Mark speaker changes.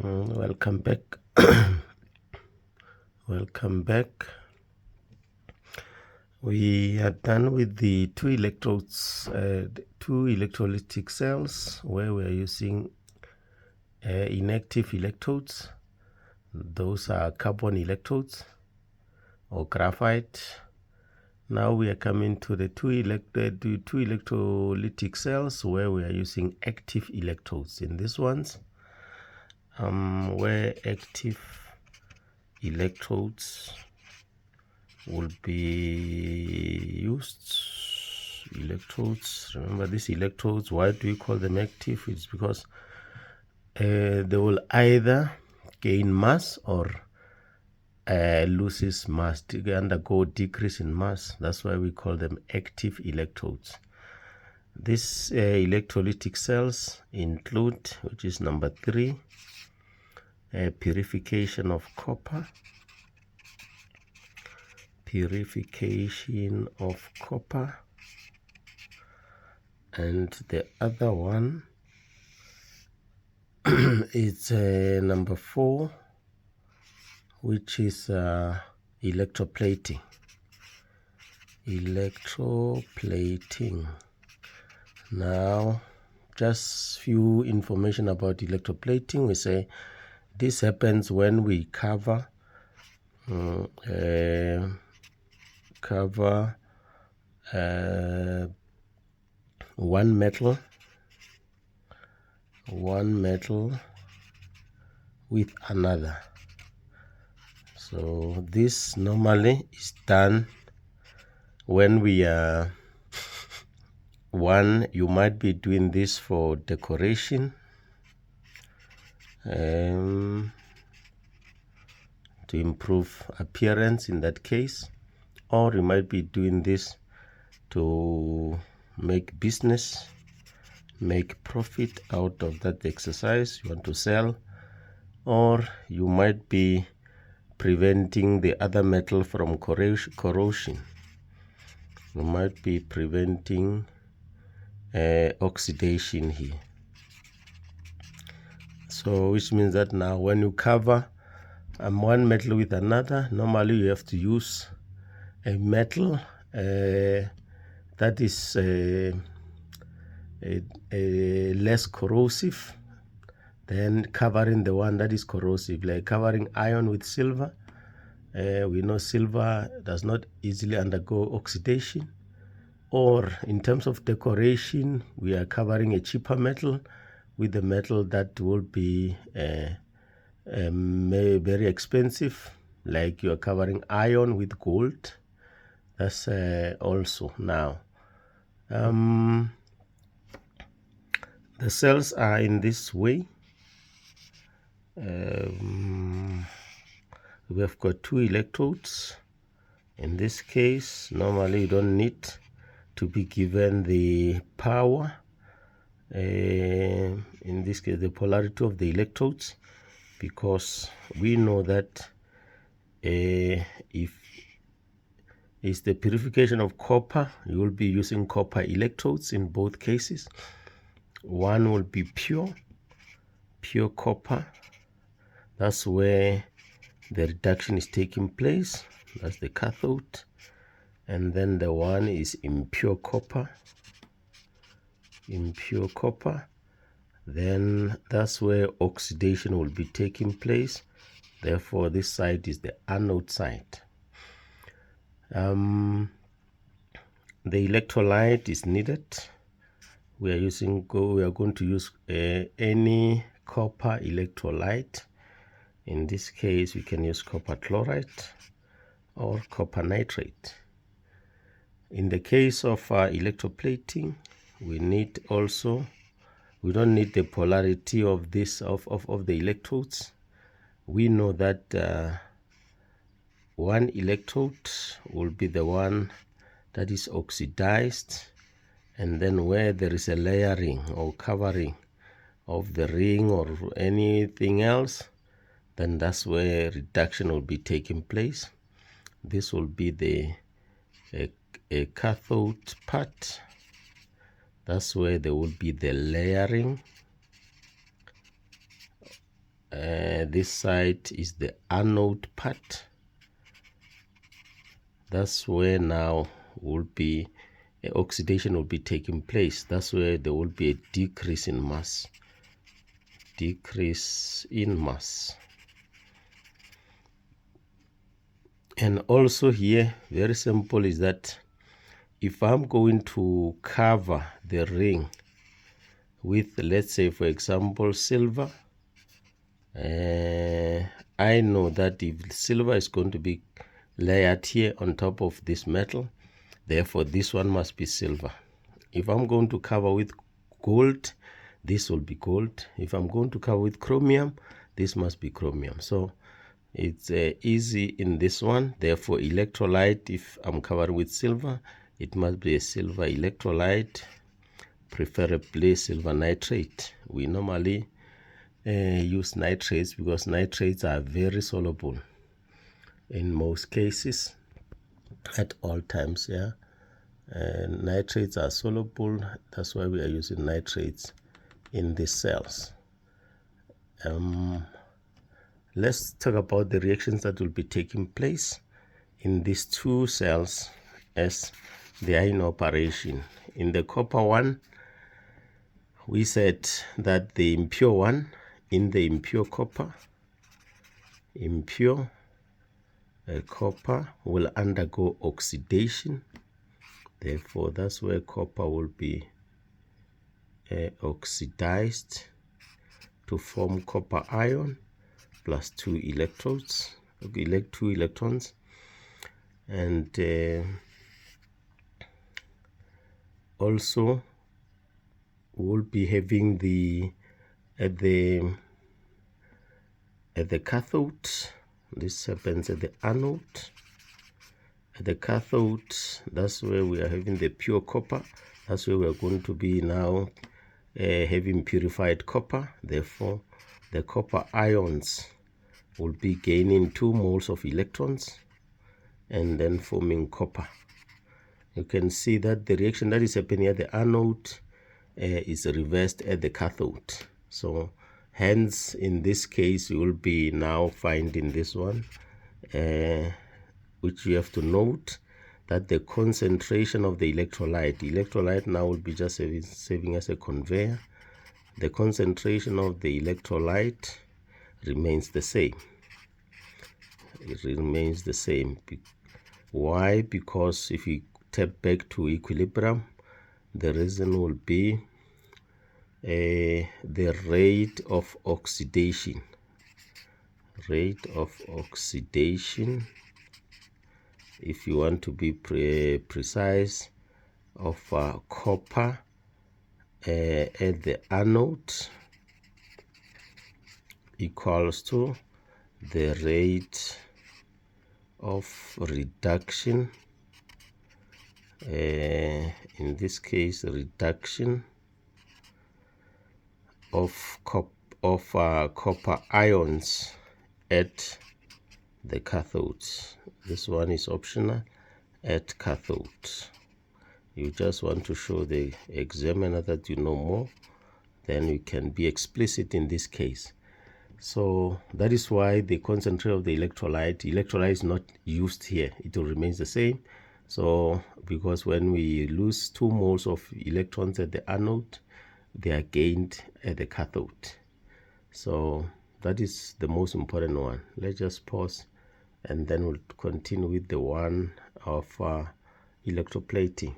Speaker 1: Welcome back. Welcome back. We are done with the two electrodes, two electrolytic cells, where we are using inactive electrodes. Those are carbon electrodes or graphite. Now we are coming to the two electrolytic cells where we are using active electrodes. In these ones, where active electrodes will be used. Electrodes, remember these electrodes, why do we call them active? It's because they will either gain mass or loses mass, undergo decrease in mass. That's why we call them active electrodes. These electrolytic cells include, which is number 3, purification of copper. Purification of copper. And the other one is number 4, which is electroplating. Electroplating. Now, just few information about electroplating. We say this happens when we cover one metal with another. So this normally is done when we are you might be doing this for decoration, to improve appearance in that case, or you might be doing this to make business, make profit out of that exercise you want to sell, or you might be preventing the other metal from corrosion. You might be preventing oxidation here. So which means that now when you cover one metal with another, normally you have to use a metal that is less corrosive than covering the one that is corrosive, like covering iron with silver. We know silver does not easily undergo oxidation. Or in terms of decoration, we are covering a cheaper metal with a metal that will be very expensive, like you are covering iron with gold. That's also now. The cells are in this way. We have got 2 electrodes. In this case, normally you don't need to be given the power, in this case the polarity of the electrodes, because we know that if it's the purification of copper, you will be using copper electrodes in both cases. One will be pure copper. That's where the reduction is taking place. That's the cathode. And then the one is impure copper. Then that's where oxidation will be taking place. Therefore, this side is the anode side. The electrolyte is needed. We are going to use any copper electrolyte. In this case, we can use copper chloride or copper nitrate. In the case of electroplating, we don't need the polarity of this of the electrodes. We know that one electrode will be the one that is oxidized, and then where there is a layering or covering of the ring or anything else, then that's where reduction will be taking place. This will be the cathode part. That's where there will be the layering this side is the anode part. That's where now will be oxidation will be taking place. That's where there will be a decrease in mass. Decrease in mass. And also here, very simple, is that if I'm going to cover the ring with, let's say, for example, silver, I know that if silver is going to be layered here on top of this metal, therefore this one must be silver. If I'm going to cover with gold, this will be gold. If I'm going to cover with chromium, this must be chromium. So it's easy in this one. Therefore, electrolyte, if I'm covering with silver, it must be a silver electrolyte, preferably silver nitrate. We normally use nitrates because nitrates are very soluble in most cases at all times. Yeah, and nitrates are soluble. That's why we are using nitrates in these cells. Let's talk about the reactions that will be taking place in these two cells as they are in operation. In the copper one, we said that the impure one, in the impure copper, copper will undergo oxidation. Therefore, that's where copper will be oxidized to form copper ion plus 2 electrodes, two electrons, and also we'll be having at the cathode. This happens at the anode. At the cathode, that's where we are having the pure copper. That's where we are going to be now having purified copper. Therefore, the copper ions will be gaining 2 moles of electrons and then forming copper. You can see that the reaction that is happening at the anode is reversed at the cathode. So hence, in this case, you will be now finding this one, which you have to note that the concentration of the electrolyte now will be just serving as a conveyor. The concentration of the electrolyte remains the same. It remains the same. Why? Because if you tap back to equilibrium, the reason will be the rate of oxidation. Rate of oxidation, if you want to be precise, of copper at the anode equals to the rate of reduction, in this case reduction of copper ions at the cathode. This one is optional, at cathode. You just want to show the examiner that you know more, then you can be explicit in this case. So that is why the concentration of the electrolyte is not used here. It will remain the same. So because when we lose 2 moles of electrons at the anode, they are gained at the cathode. So that is the most important one. Let's just pause and then we'll continue with the one of electroplating.